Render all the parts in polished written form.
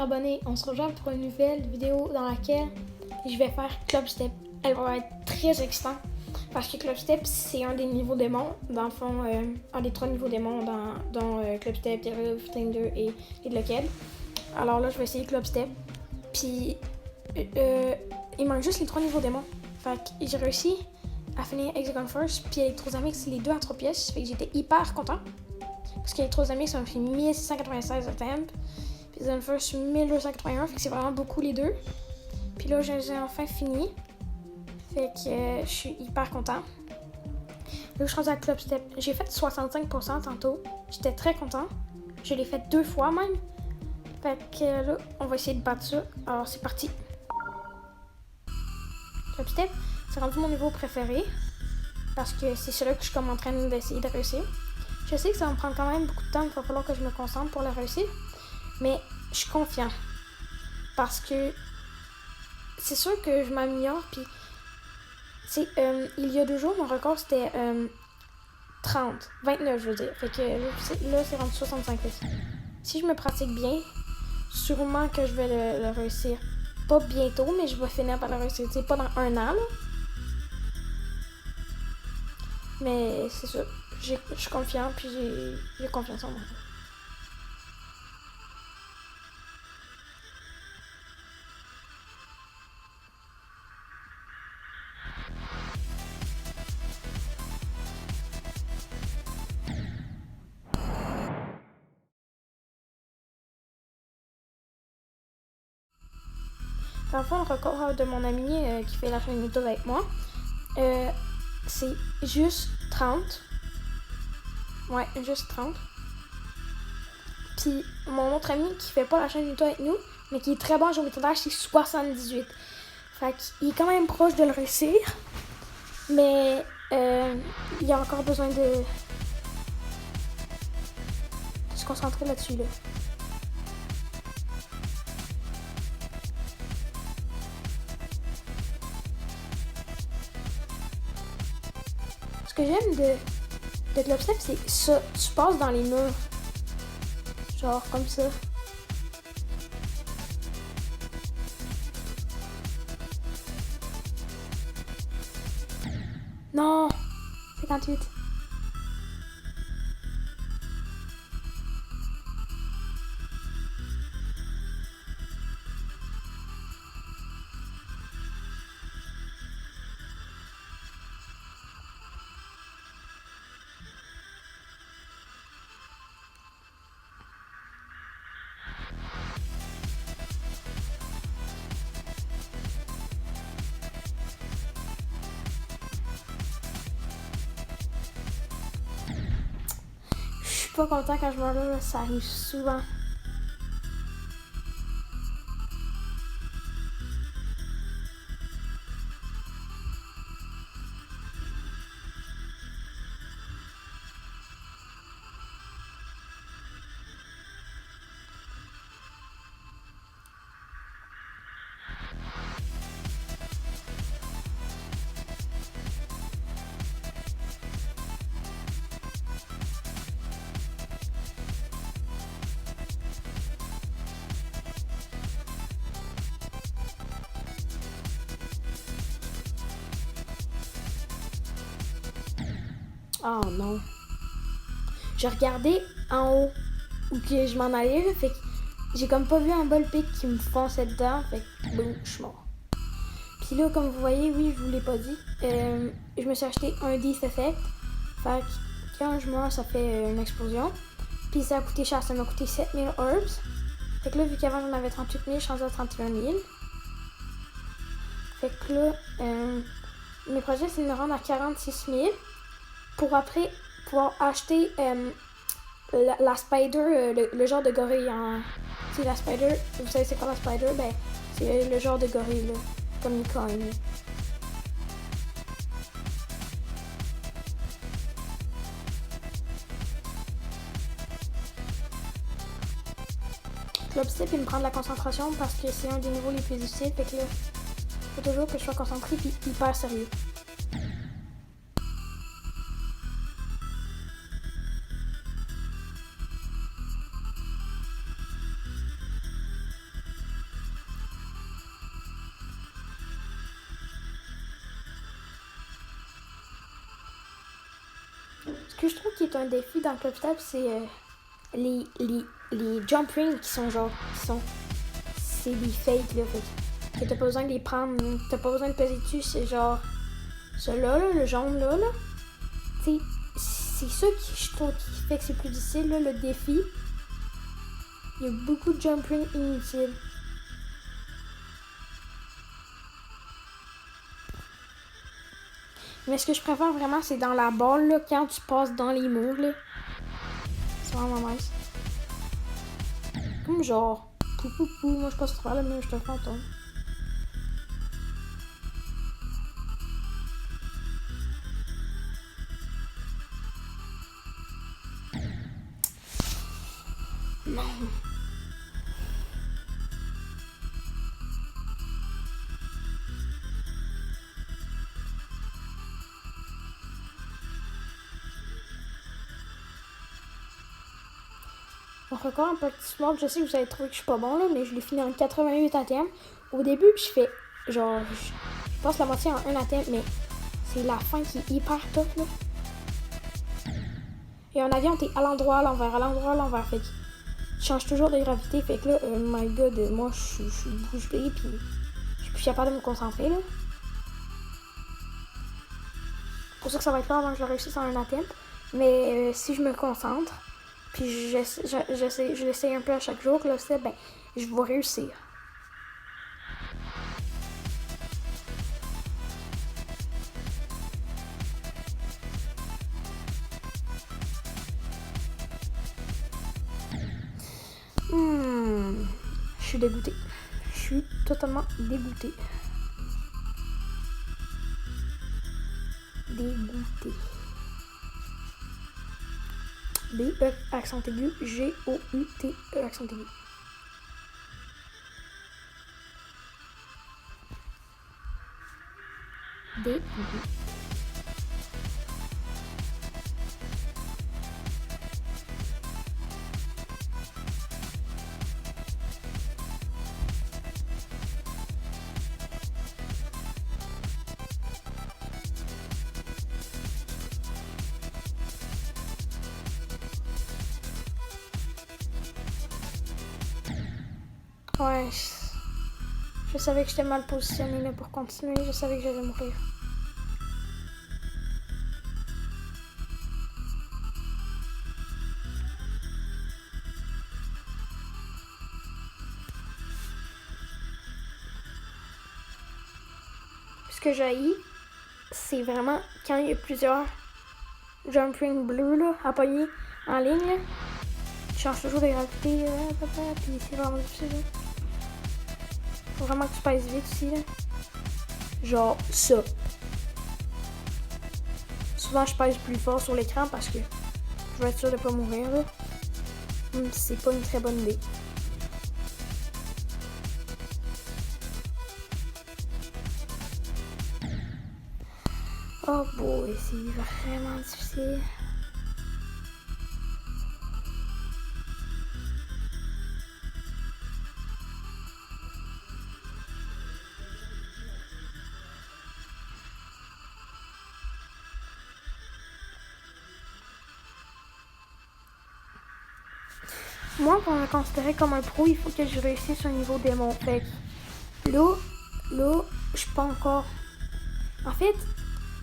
abonnés. On se rejoint pour une nouvelle vidéo dans laquelle je vais faire Club Step. Elle va être très excitante parce que Club Step, c'est un des niveaux démons. Dans le fond, un des 3 niveaux démons dans Club Step, Terror, Flinger et lequel. Alors là, je vais essayer Club Step. Puis, il manque juste les 3 niveaux démons. Fait que j'ai réussi à finir Hexagon Force. Puis Electrosamix, les 2 à 3 pièces. Fait que j'étais hyper content. Parce qu'Electrosamix, ça m'a fait 1696 de temp. Puis Zone First, 1281. Fait que c'est vraiment beaucoup les deux. Puis là, j'ai enfin fini. Fait que je suis hyper content. Là, je suis rendue à Club Step. J'ai fait 65% tantôt. J'étais très content. Je l'ai fait 2 fois même. Fait que là, on va essayer de battre ça. Alors, c'est parti. Club Step, c'est rendu mon niveau préféré. Parce que c'est celui que je suis comme en train d'essayer de réussir. Je sais que ça va me prendre quand même beaucoup de temps. Il va falloir que je me concentre pour le réussir. Mais je suis confiant. Parce que c'est sûr que je m'améliore. Puis, il y a 2 jours, mon record c'était 29, je veux dire. Fait que là, c'est rendu 65. Si je me pratique bien, sûrement que je vais le réussir. Pas bientôt, mais je vais finir par le réussir. C'est pas dans 1 an, là. Mais c'est ça. Je suis confiant, puis j'ai confiance en moi. Dans le fond, le record de mon ami qui fait la chaîne YouTube avec moi, c'est juste 30. Ouais, juste 30. Puis mon autre ami qui fait pas la chaîne YouTube avec nous, mais qui est très bon en géométrie, c'est 78. Fait qu'il est quand même proche de le réussir. Mais il y a encore besoin de se concentrer là-dessus, là. Ce que j'aime de Club Step, c'est ça. Tu passes dans les murs. Genre comme ça. Non! 58. Je suis pas content quand je meurs là, ça arrive souvent. Oh non. J'ai regardé en haut où que je m'en allais, là, fait que j'ai comme pas vu en bas le pic qui me fonçait dedans, fait que boum, je suis mort. Puis là, comme vous voyez, oui, je vous l'ai pas dit, je me suis acheté un Death Effect, fait que quand je meurs, ça fait une explosion. Puis ça a coûté cher, ça m'a coûté 7000 orbs. Fait que là, vu qu'avant j'en avais 38 000, je suis rendue à 31 000. Fait que là, mes projets, c'est de me rendre à 46 000 pour après pouvoir acheter la spider, le genre de gorille. C'est la spider, vous savez c'est quoi la spider? Ben, c'est le genre de gorille, là, comme une cogne. Club Step, il me prend de la concentration parce que c'est un des niveaux les plus difficiles. Fait que là, faut toujours que je sois concentré puis hyper sérieux. que je trouve qui est un défi dans Club Step, c'est les jump rings qui sont genre. C'est des fakes, là. Fait que t'as pas besoin de les prendre, t'as pas besoin de peser dessus, c'est genre. Celui-là, là, le jaune là. Tu sais, c'est ça qui, je trouve, qui fait que c'est plus difficile, là, le défi. Il y a beaucoup de jump rings inutiles. Mais ce que je préfère vraiment, c'est dans la balle, là, quand tu passes dans les murs, là. C'est vraiment nice. Comme genre, pou, moi je passe à travers le mur, je te fantôme. Non. Mon record en petit mode, je sais que vous avez trouvé que je suis pas bon là, mais je l'ai fini en 88 ATM. Au début, je fais genre, je passe la moitié en 1 ATM, mais c'est la fin qui est hyper tough là. Et en avion, t'es à l'endroit, à l'envers. Fait que tu changes toujours de gravité. Fait que là, my god, moi je suis bouche bée, puis je suis plus capable de me concentrer là. C'est pour ça que ça va être long avant que je réussisse en 1 ATM. Mais si je me concentre, puis je l'essaye un peu à chaque jour, là, ben, je vais réussir. Je suis dégoûtée. Je suis totalement dégoûtée. Dégoûtée. B-E, accent aigu, G-O-U-T-E, accent aigu. Dégoûtée. Ouais, je savais que j'étais mal positionnée, mais pour continuer, je savais que j'allais mourir. Ce que j'haïs, c'est vraiment quand il y a plusieurs jump rings bleus là, à pogner en ligne. Là. Tu changes toujours de gravité, puis c'est vraiment difficile. Là. Faut vraiment que tu pèses vite aussi. Là. Genre ça. Souvent, je pèse plus fort sur l'écran parce que je veux être sûre de pas mourir. Là. C'est pas une très bonne idée. Oh boy, c'est vraiment difficile. Moi, pour me considérer comme un pro, il faut que je réussisse au niveau démon. Fait que là, je suis pas encore... En fait,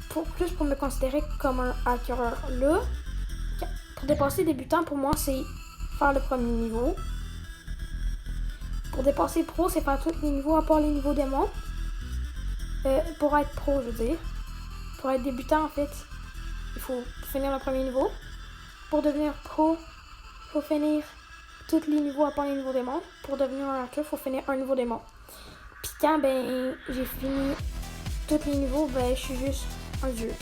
pour me considérer comme un hacker, là, pour dépasser débutant, pour moi, c'est faire le premier niveau. Pour dépasser pro, c'est faire tous les niveaux à part les niveaux démon. Pour être pro, je veux dire. Pour être débutant, en fait, il faut finir le premier niveau. Pour devenir pro, il faut finir tous les niveaux à part les niveaux démons. Pour devenir un hacker, il faut finir un niveau démon. Puis quand j'ai fini tous les niveaux, je suis juste un dieu.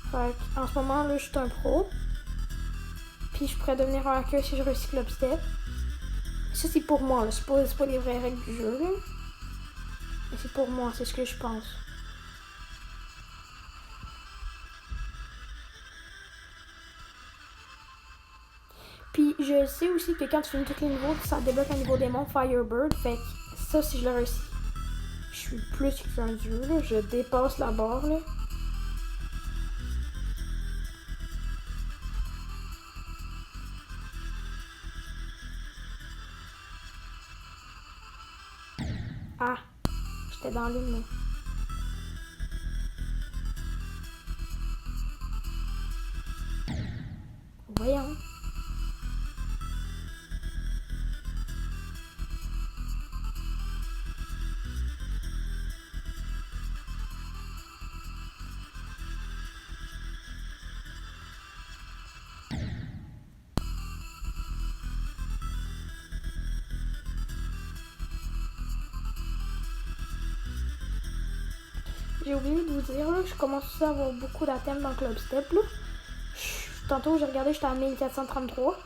Fait en ce moment, là, je suis un pro. Puis je pourrais devenir un hacker si je réussis Club Step. Ça, c'est pour moi, là. C'est pas les vraies règles du jeu, là. Mais c'est pour moi, c'est ce que je pense. Puis je sais aussi que quand tu finis tous les niveaux, ça débloque un niveau démon Firebird. Fait que ça, si je le réussis, je suis plus qu'un dieu, là. Je dépasse la barre, là. Ah, j'étais dans l'une, là. Voyons. J'ai oublié de vous dire, là, je commence aussi à avoir beaucoup d'atomes dans Club Step, là. Tantôt, j'ai regardé, j'étais à 1433.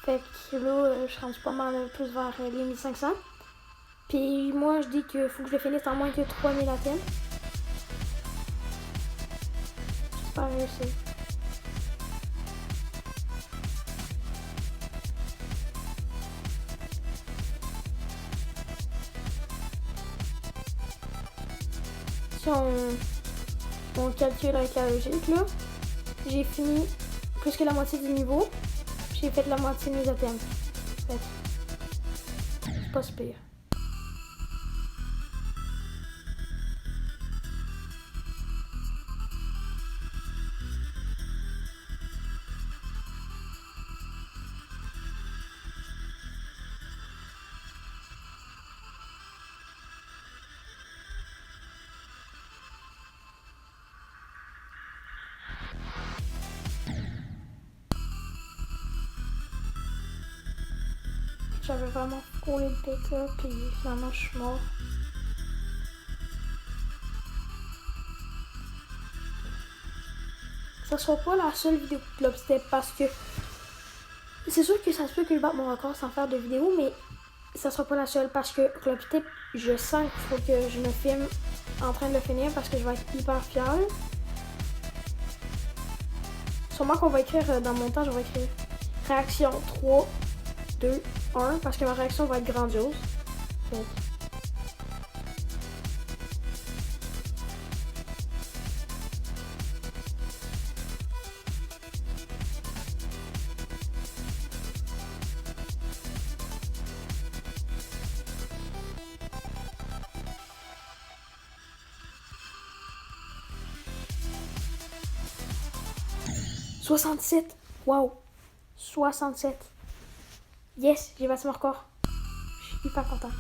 Fait que là, je suis rendu pas mal plus vers les 1500. Puis moi, je dis qu'il faut que je le finisse en moins que 3000 atomes. J'espère réussir. Si on calcule avec la logique, là, j'ai fini plus que la moitié du niveau. J'ai fait la moitié de mes atomes. Fait que c'est pas super. J'avais vraiment frôlé le tête là, puis finalement je suis mort. Ça sera pas la seule vidéo de Club Step parce que c'est sûr que ça se peut que je batte mon record sans faire de vidéo, mais ça sera pas la seule parce que Club Step, je sens qu'il faut que je me filme en train de le finir parce que je vais être hyper fière. Sûrement qu'on va écrire dans mon temps, je vais écrire réaction 3, 2, 1 parce que ma réaction va être grandiose. Donc. « 67! Wow! 67! Yes! J'ai battu mon record! Je suis hyper content!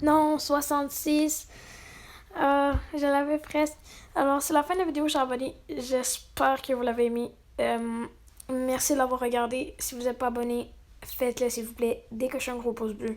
Non, 66. Je l'avais presque. Alors, c'est la fin de la vidéo, chers abonnés. J'espère que vous l'avez aimé. Merci de l'avoir regardé. Si vous n'êtes pas abonné, faites-le s'il vous plaît. Décochez un gros pouce bleu.